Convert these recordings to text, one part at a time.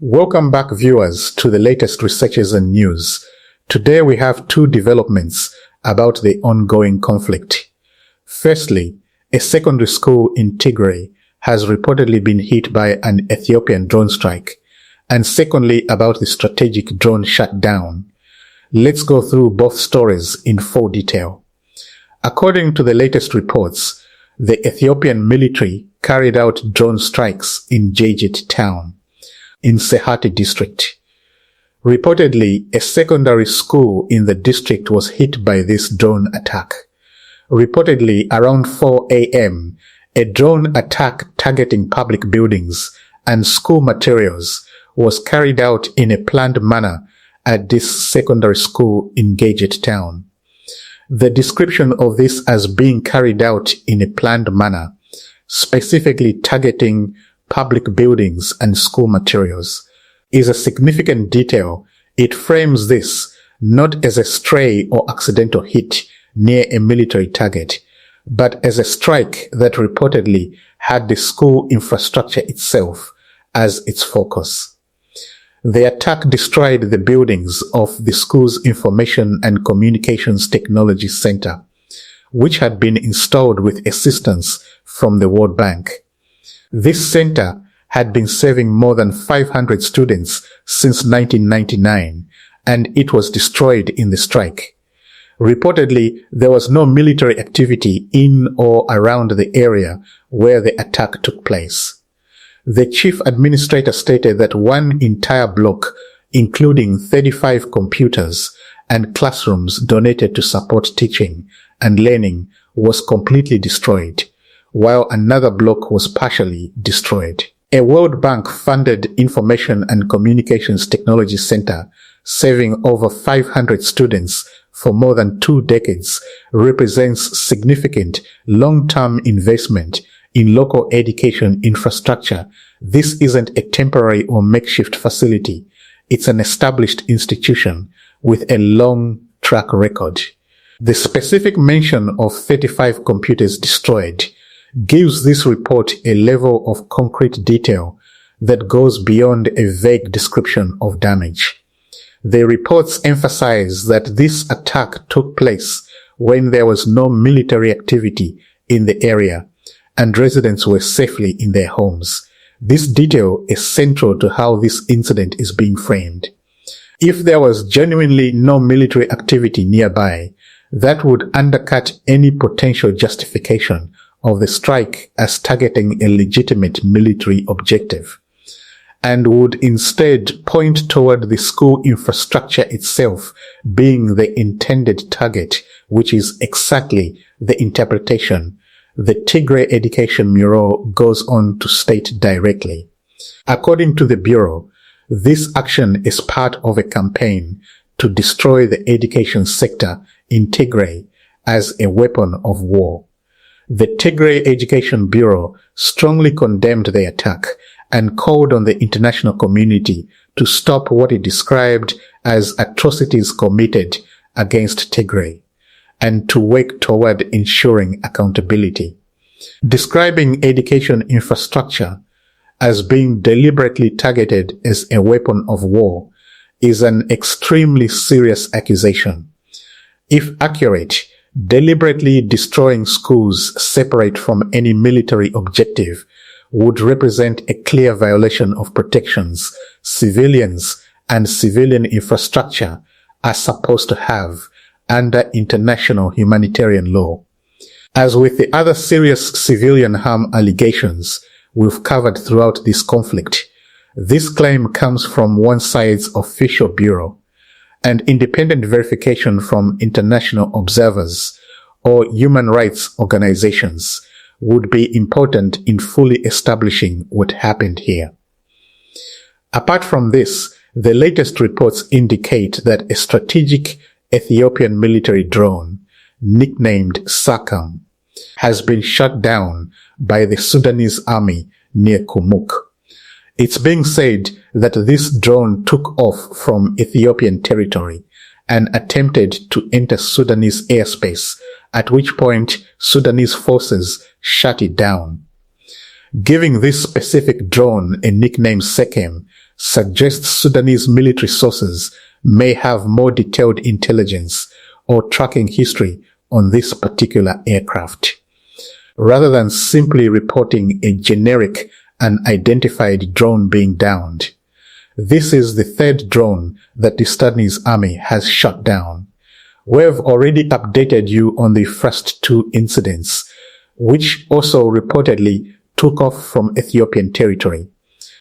Welcome back, viewers, to the latest researches and news. Today we have two developments about the ongoing conflict. Firstly, a secondary school in Tigray has reportedly been hit by an Ethiopian drone strike. And secondly, about the strategic drone shutdown. Let's go through both stories in full detail. According to the latest reports, the Ethiopian military carried out drone strikes in Jejit town in Sehati district. Reportedly, a secondary school in the district was hit by this drone attack. Reportedly, around 4 a.m., a drone attack targeting public buildings and school materials was carried out in a planned manner at this secondary school in Jejit town. The description of this as being carried out in a planned manner, specifically targeting public buildings and school materials, is a significant detail. It frames this not as a stray or accidental hit near a military target, but as a strike that reportedly had the school infrastructure itself as its focus. The attack destroyed the buildings of the school's Information and Communications Technology Center, which had been installed with assistance from the World Bank. This center had been serving more than 500 students since 1999, and it was destroyed in the strike. Reportedly, there was no military activity in or around the area where the attack took place. The chief administrator stated that one entire block, including 35 computers and classrooms donated to support teaching and learning, was completely destroyed, while another block was partially destroyed. A World Bank-funded Information and Communications Technology Center serving over 500 students for more than 2 decades represents significant long-term investment in local education infrastructure. This isn't a temporary or makeshift facility. It's an established institution with a long track record. The specific mention of 35 computers destroyed gives this report a level of concrete detail that goes beyond a vague description of damage. The reports emphasize that this attack took place when there was no military activity in the area and residents were safely in their homes. This detail is central to how this incident is being framed. If there was genuinely no military activity nearby, that would undercut any potential justification of the strike as targeting a legitimate military objective, and would instead point toward the school infrastructure itself being the intended target, which is exactly the interpretation the Tigray Education Bureau goes on to state directly. According to the Bureau, this action is part of a campaign to destroy the education sector in Tigray as a weapon of war. The Tigray Education Bureau strongly condemned the attack and called on the international community to stop what it described as atrocities committed against Tigray and to work toward ensuring accountability. Describing education infrastructure as being deliberately targeted as a weapon of war is an extremely serious accusation. If accurate, deliberately destroying schools separate from any military objective would represent a clear violation of protections civilians and civilian infrastructure are supposed to have under international humanitarian law. As with the other serious civilian harm allegations we've covered throughout this conflict, this claim comes from one side's official bureau, and independent verification from international observers or human rights organizations would be important in fully establishing what happened here. Apart from this, the latest reports indicate that a strategic Ethiopian military drone, nicknamed SACAM, has been shot down by the Sudanese army near Kumuk. It's being said that this drone took off from Ethiopian territory and attempted to enter Sudanese airspace, at which point Sudanese forces shut it down. Giving this specific drone a nickname SECAM suggests Sudanese military sources may have more detailed intelligence or tracking history on this particular aircraft, rather than simply reporting a generic unidentified drone being downed. This is the third drone that the Sudanese army has shot down. We've already updated you on the first two incidents, which also reportedly took off from Ethiopian territory.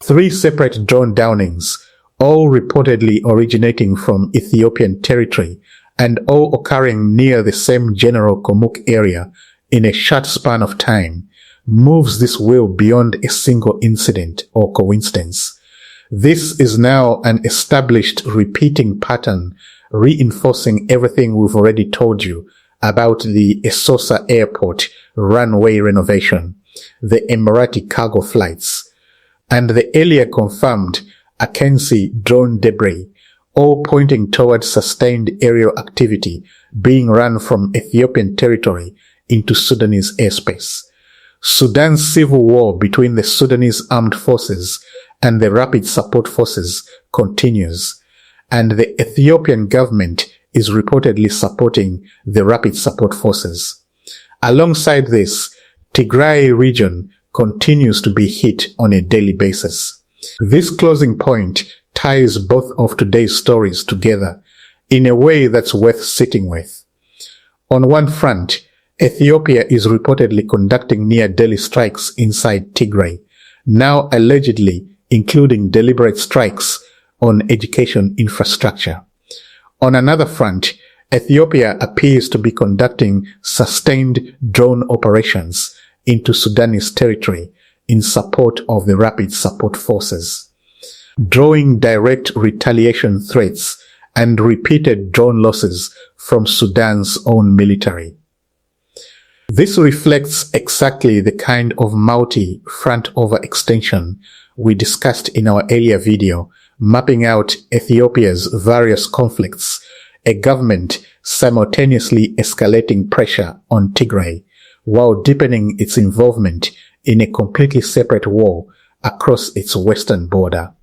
3 separate drone downings, all reportedly originating from Ethiopian territory and all occurring near the same general Komuk area in a short span of time, moves this wheel beyond a single incident or coincidence. This is now an established repeating pattern, reinforcing everything we've already told you about the Esosa Airport runway renovation, the Emirati cargo flights, and the earlier confirmed Akensi drone debris, all pointing towards sustained aerial activity being run from Ethiopian territory into Sudanese airspace. Sudan's civil war between the Sudanese armed forces and the Rapid Support Forces continues, and the Ethiopian government is reportedly supporting the Rapid Support Forces. Alongside this, Tigray region continues to be hit on a daily basis. This closing point ties both of today's stories together in a way that's worth sitting with. On one front, Ethiopia is reportedly conducting near-daily strikes inside Tigray, now allegedly including deliberate strikes on education infrastructure. On another front, Ethiopia appears to be conducting sustained drone operations into Sudanese territory in support of the Rapid Support Forces, drawing direct retaliation threats and repeated drone losses from Sudan's own military. This reflects exactly the kind of multi-front overextension we discussed in our earlier video, mapping out Ethiopia's various conflicts, a government simultaneously escalating pressure on Tigray while deepening its involvement in a completely separate war across its western border.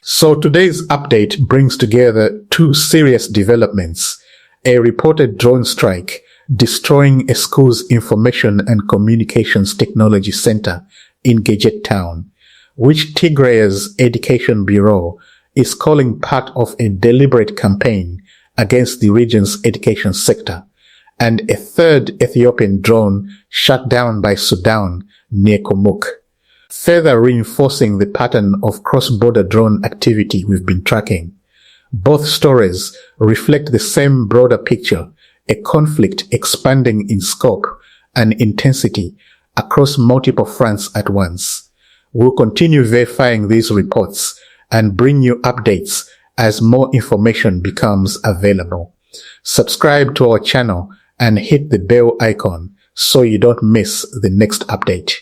So today's update brings together 2 serious developments: a reported drone strike destroying a school's information and communications technology center in Gejet town, which Tigray's Education Bureau is calling part of a deliberate campaign against the region's education sector, and a third Ethiopian drone shot down by Sudan near Komuk, further reinforcing the pattern of cross-border drone activity we've been tracking. Both stories reflect the same broader picture, a conflict expanding in scope and intensity across multiple fronts at once. We'll continue verifying these reports and bring you updates as more information becomes available. Subscribe to our channel and hit the bell icon so you don't miss the next update.